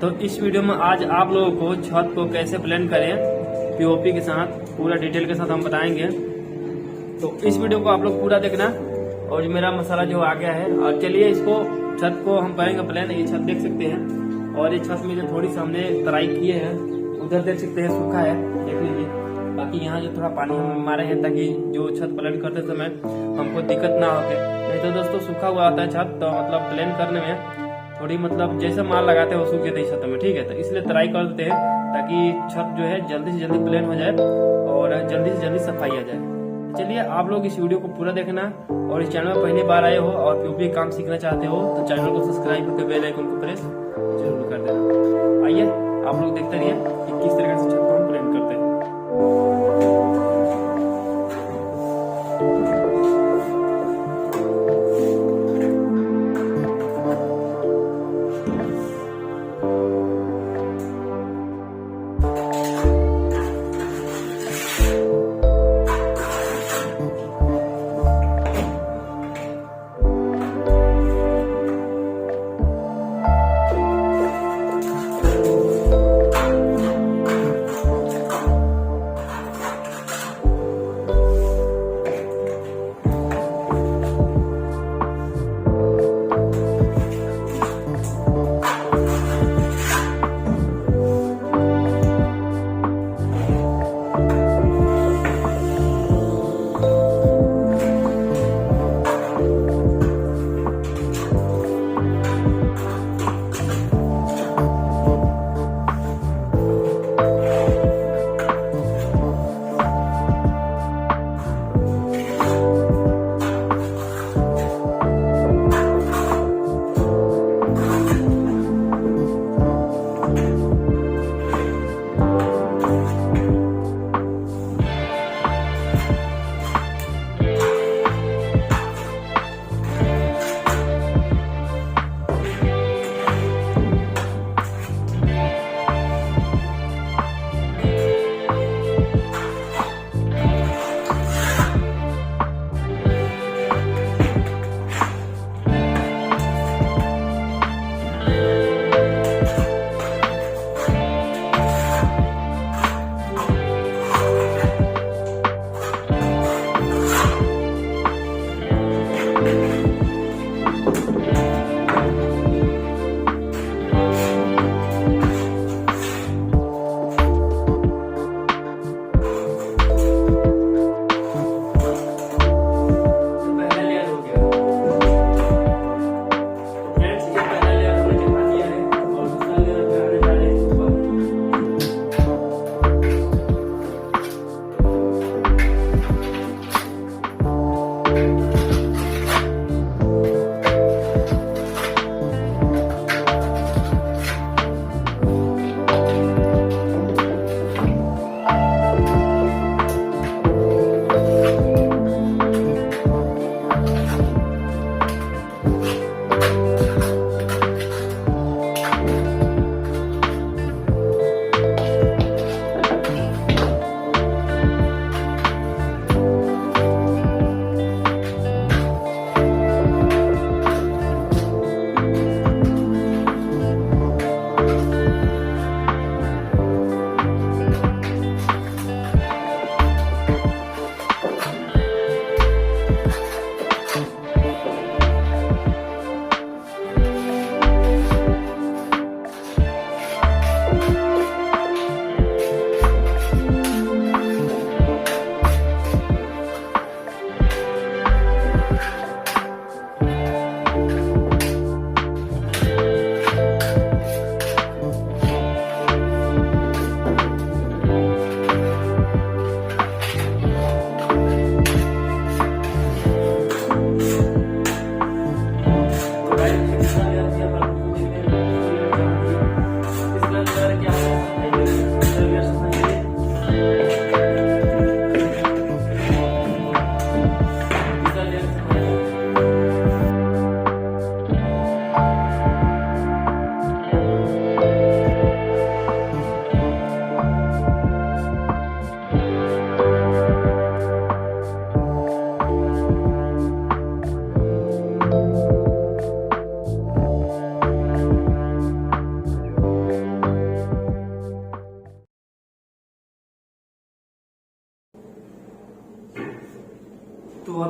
तो इस वीडियो में आज आप लोगों को छत को कैसे प्लान करें पीओपी के साथ पूरा डिटेल के साथ हम बताएंगे। तो इस वीडियो को आप लोग पूरा देखना। और जो मेरा मसाला जो आ गया है, और चलिए इसको छत को हम करेंगे प्लान। ये छत देख सकते हैं और ये छत में जो थोड़ी सा हमने तराई किए हैं, उधर देख सकते हैं सूखा है, देख लीजिए। बाकी यहाँ जो थोड़ा पानी हम मारे हैं ताकि जो छत प्लान करते समय हमको दिक्कत ना होके। नहीं तो दोस्तों सूखा हुआ आता है छत, तो मतलब प्लान करने में थोड़ी मतलब जैसे माल लगाते हैं वो सूखे थे छत में, ठीक है। तो इसलिए तराई कर देते हैं ताकि छत जो है जल्दी से जल्दी प्लान हो जाए और जल्दी से जल्दी सफाई आ जाए। चलिए आप लोग इस वीडियो को पूरा देखना। और इस चैनल में पहली बार आए हो और पीओपी काम सीखना चाहते हो तो चैनल को सब्सक्राइब करके बेल आइकन को प्रेस जरूर कर देना। आइए आप लोग देखते रहिए कि किस तरह से छत को हम प्लान करते हैं।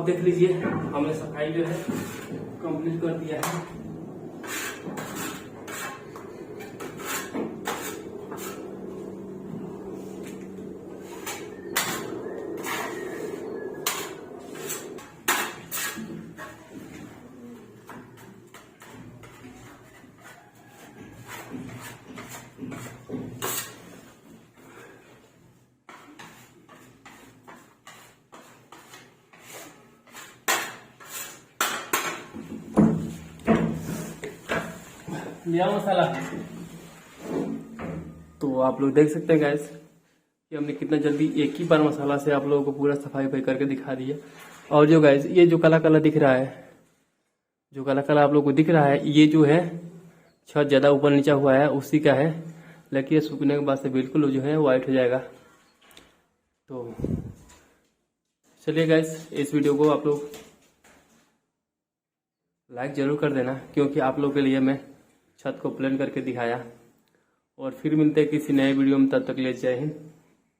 देख लीजिए हमने सफाई जो है कंप्लीट कर दिया है। लिया मसाला। तो आप लोग देख सकते हैं गाइस कि हमने कितना जल्दी एक ही बार मसाला से आप लोगों को पूरा सफाई करके दिखा दिया। और जो गाइस ये जो काला काला दिख रहा है, जो काला काला आप लोग को दिख रहा है, ये जो है छत ज्यादा ऊपर नीचा हुआ है उसी का है, लेकिन ये सूखने के बाद से बिल्कुल जो है व्हाइट हो जाएगा। तो चलिए गाइस इस वीडियो को आप लोग लाइक जरूर कर देना, क्योंकि आप लोग के लिए मैं छत को प्लान करके दिखाया। और फिर मिलते हैं किसी नए वीडियो में, तब तक के लिए जय हिंद,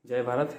जय भारत।